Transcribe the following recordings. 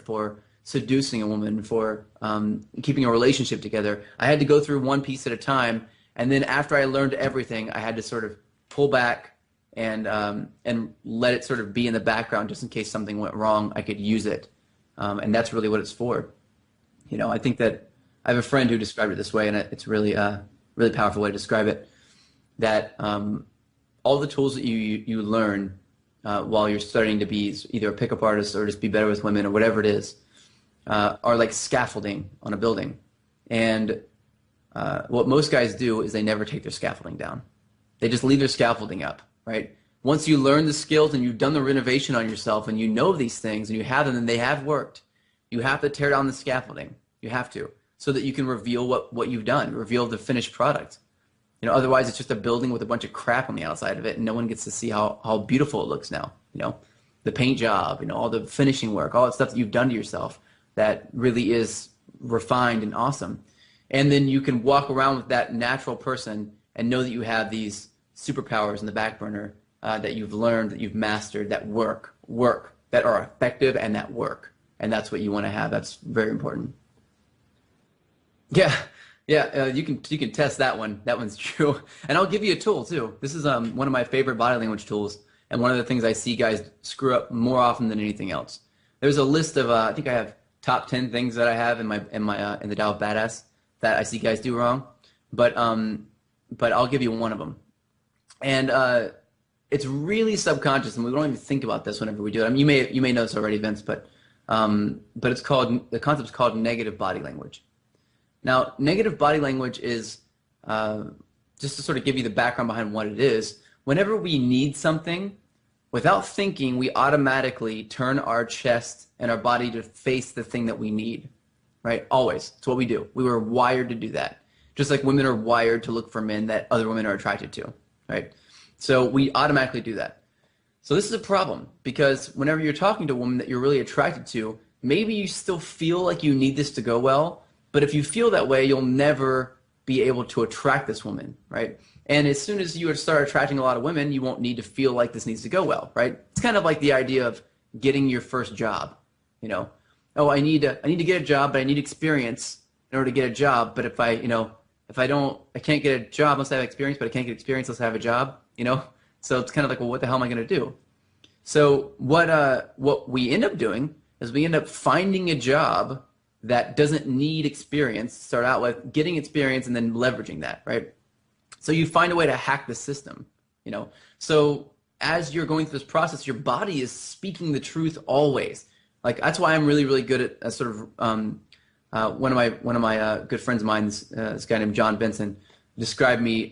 for seducing a woman, for keeping a relationship together. I had to go through one piece at a time, and then after I learned everything, I had to sort of pull back and let it sort of be in the background just in case something went wrong. I could use it, and that's really what it's for. You know, I think that I have a friend who described it this way, and it's really really powerful way to describe it. That all the tools that you learn while you're studying to be either a pickup artist or just be better with women or whatever it is, are like scaffolding on a building. And what most guys do is they never take their scaffolding down. They just leave their scaffolding up, right? Once you learn the skills and you've done the renovation on yourself and you know these things and you have them and they have worked, you have to tear down the scaffolding. You have to, so that you can reveal what you've done, reveal the finished product. You know, otherwise it's just a building with a bunch of crap on the outside of it and no one gets to see how beautiful it looks now. You know, the paint job, you know, all the finishing work, all that stuff that you've done to yourself that really is refined and awesome. And then you can walk around with that natural person and know that you have these superpowers in the back burner that you've learned, that you've mastered, that work, that are effective and that work. And that's what you want to have. That's very important. Yeah, you can test that one. That one's true. And I'll give you a tool too. This is one of my favorite body language tools, and one of the things I see guys screw up more often than anything else. There's a list of I think I have top 10 things that I have in the Tao of Badass that I see guys do wrong, but I'll give you one of them. And it's really subconscious, and we don't even think about this whenever we do it. I mean, you may know this already, Vince, but it's called, the concept's called negative body language. Now, negative body language is, just to sort of give you the background behind what it is, whenever we need something, without thinking, we automatically turn our chest and our body to face the thing that we need, right? Always. It's what we do. We were wired to do that. Just like women are wired to look for men that other women are attracted to, right? So we automatically do that. So this is a problem, because whenever you're talking to a woman that you're really attracted to, maybe you still feel like you need this to go well, but if you feel that way, you'll never be able to attract this woman, right? And as soon as you start attracting a lot of women, you won't need to feel like this needs to go well, right? It's kind of like the idea of getting your first job, you know? Oh, I need to get a job, but I need experience in order to get a job. But if I can't get a job unless I have experience, but I can't get experience unless I have a job, you know? So it's kind of like, well, what the hell am I going to do? So what we end up doing is we end up finding a job that doesn't need experience to start out with, getting experience and then leveraging that, right? So you find a way to hack the system, you know? So as you're going through this process, your body is speaking the truth always. Like, that's why I'm really, really good at sort of, one of my good friends of mine, this guy named John Benson, described me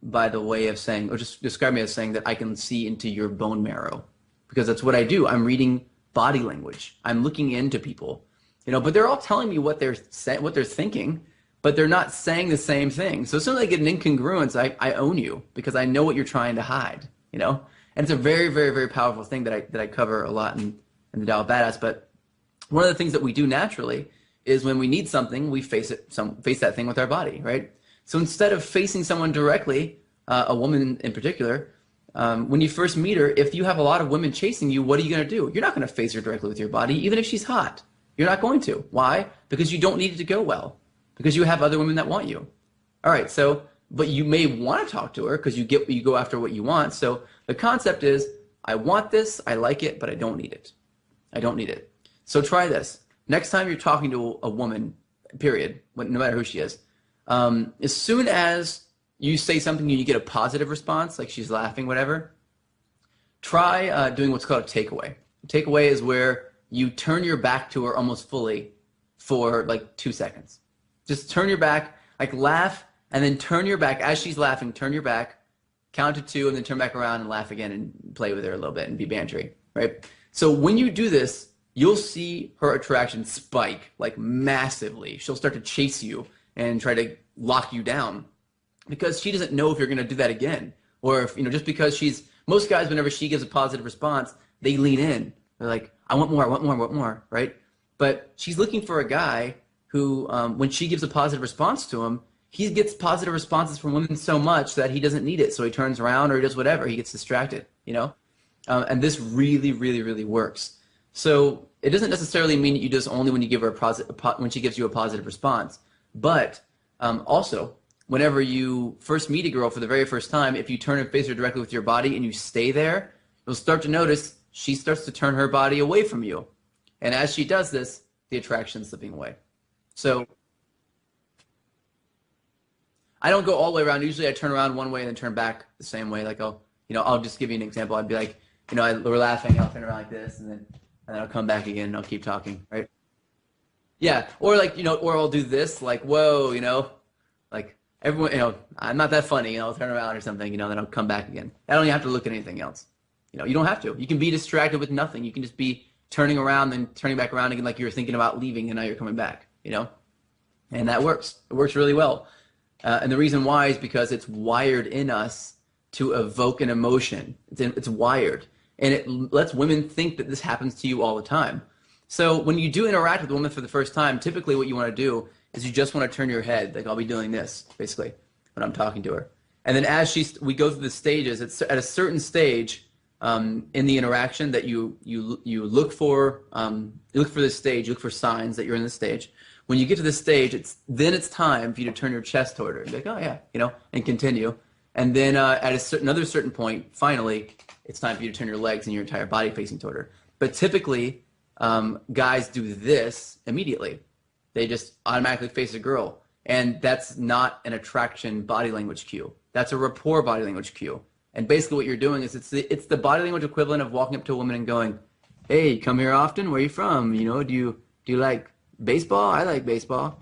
by the way of saying, or just described me as saying that I can see into your bone marrow, because that's what I do. I'm reading body language. I'm looking into people. You know, but they're all telling me what they're thinking, but they're not saying the same thing. So as soon as I get an incongruence, I own you, because I know what you're trying to hide, you know? And it's a very, very, very powerful thing that I cover a lot in the Tao of Badass. But one of the things that we do naturally is when we need something, we face that thing with our body, right? So instead of facing someone directly, a woman in particular, when you first meet her, if you have a lot of women chasing you, what are you going to do? You're not going to face her directly with your body, even if she's hot. You're not going to. Why? Because you don't need it to go well. Because you have other women that want you. All right, so, but you may want to talk to her because you go after what you want. So the concept is, I want this, I like it, but I don't need it. I don't need it. So try this. Next time you're talking to a woman, period, no matter who she is, as soon as you say something and you get a positive response, like she's laughing, whatever, try doing what's called a takeaway. A takeaway is where you turn your back to her almost fully for like 2 seconds. Just turn your back, like laugh, and then turn your back. As she's laughing, turn your back, count to 2, and then turn back around and laugh again and play with her a little bit and be bantery, right? So when you do this, you'll see her attraction spike like massively. She'll start to chase you and try to lock you down, because she doesn't know if you're going to do that again. Or if, you know, just because most guys, whenever she gives a positive response, they lean in. They're like, I want more, I want more, I want more, right? But she's looking for a guy who, when she gives a positive response to him, he gets positive responses from women so much that he doesn't need it. So he turns around or he does whatever. He gets distracted, you know? And this really, really, really works. So it doesn't necessarily mean that you do this only when you give her when she gives you a positive response. But also, whenever you first meet a girl for the very first time, if you turn and face her directly with your body and you stay there, you'll start to notice she starts to turn her body away from you. And as she does this, the attraction's slipping away. So I don't go all the way around. Usually I turn around one way and then turn back the same way. Like I'll just give you an example. I'd be like, we're laughing, I'll turn around like this, and then I'll come back again and I'll keep talking, right? Yeah, or like, or I'll do this, like, whoa, like everyone, I'm not that funny, I'll turn around or something, then I'll come back again. I don't even have to look at anything else. You don't have to. You can be distracted with nothing. You can just be turning around and turning back around again like you were thinking about leaving and now you're coming back, And that works. It works really well. And the reason why is because it's wired in us to evoke an emotion. It's wired. And it lets women think that this happens to you all the time. So when you do interact with a woman for the first time, typically what you want to do is you just want to turn your head. Like I'll be doing this, basically, when I'm talking to her. And then as we go through the stages, it's at a certain stage in the interaction that you look for this stage, you look for signs that you're in the stage. When you get to this stage, it's time for you to turn your chest toward her. And be like, oh yeah, and continue. And then at another certain point, finally, it's time for you to turn your legs and your entire body facing toward her. But typically, guys do this immediately. They just automatically face a girl. And that's not an attraction body language cue. That's a rapport body language cue. And basically what you're doing is it's the body language equivalent of walking up to a woman and going, hey, you come here often? Where are you from? Do you like baseball? I like baseball.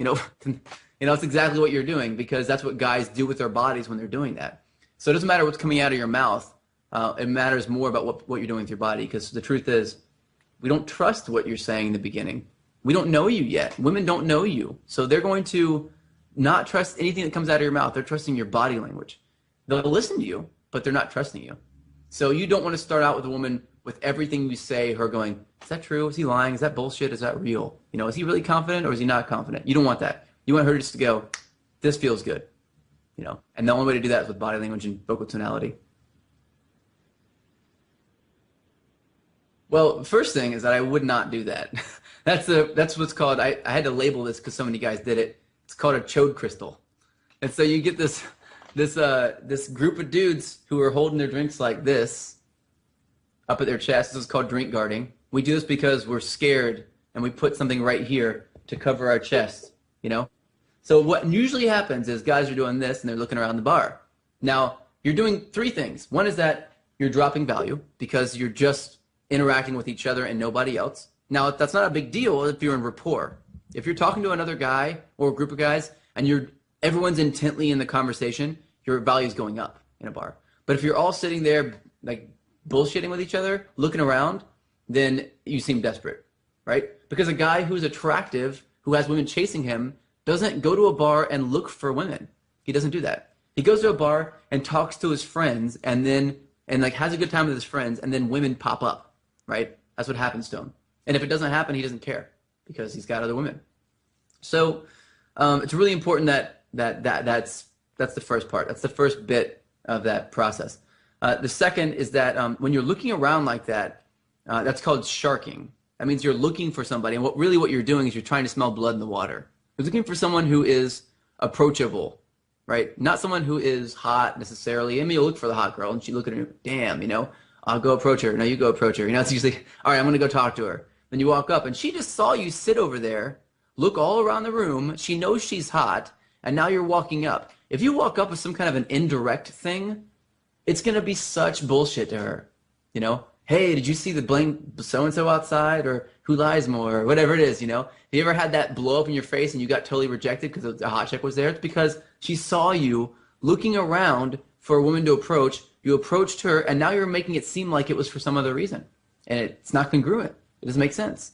It's exactly what you're doing because that's what guys do with their bodies when they're doing that. So it doesn't matter what's coming out of your mouth. It matters more about what you're doing with your body because the truth is we don't trust what you're saying in the beginning. We don't know you yet. Women don't know you. So they're going to not trust anything that comes out of your mouth. They're trusting your body language. They'll listen to you, but they're not trusting you. So you don't want to start out with a woman with everything you say, her going, is that true? Is he lying? Is that bullshit? Is that real? Is he really confident or is he not confident? You don't want that. You want her just to go, this feels good. And the only way to do that is with body language and vocal tonality. Well, first thing is that I would not do that. That's what's called, I had to label this because so many guys did it. It's called a chode crystal. And so you get this group of dudes who are holding their drinks like this up at their chest. This is called drink guarding. We do this because we're scared and we put something right here to cover our chest, So what usually happens is guys are doing this and they're looking around the bar. Now, you're doing three things. One is that you're dropping value because you're just interacting with each other and nobody else. Now, that's not a big deal if you're in rapport. If you're talking to another guy or a group of guys and everyone's intently in the conversation, your value is going up in a bar. But if you're all sitting there like bullshitting with each other, looking around, then you seem desperate, right? Because a guy who's attractive, who has women chasing him, doesn't go to a bar and look for women. He doesn't do that. He goes to a bar and talks to his friends and has a good time with his friends and then women pop up, right? That's what happens to him. And if it doesn't happen, he doesn't care because he's got other women. So it's really important that's the first part. That's the first bit of that process. The second is that when you're looking around like that, that's called sharking. That means you're looking for somebody. And what you're doing is you're trying to smell blood in the water. You're looking for someone who is approachable, right? Not someone who is hot necessarily. I mean, you'll look for the hot girl and she look at her, damn, I'll go approach her. No, you go approach her. It's usually, all right, I'm going to go talk to her. Then you walk up and she just saw you sit over there, look all around the room. She knows she's hot. And now you're walking up. If you walk up with some kind of an indirect thing, it's going to be such bullshit to her. Hey, did you see the blank so-and-so outside? Or who lies more? Or whatever it is, Have you ever had that blow up in your face and you got totally rejected because a hot chick was there? It's because she saw you looking around for a woman to approach. You approached her, and now you're making it seem like it was for some other reason. And it's not congruent. It doesn't make sense.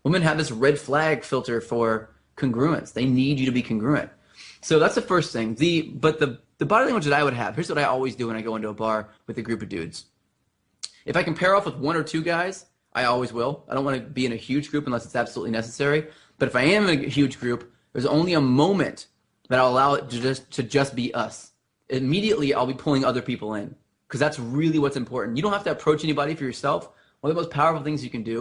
Women have this red flag filter for congruence. They need you to be congruent. So that's the first thing. But the body language that I would have, here's what I always do when I go into a bar with a group of dudes. If I can pair off with one or two guys, I always will. I don't want to be in a huge group unless it's absolutely necessary. But if I am in a huge group, there's only a moment that I'll allow it to just be us. Immediately, I'll be pulling other people in because that's really what's important. You don't have to approach anybody for yourself. One of the most powerful things you can do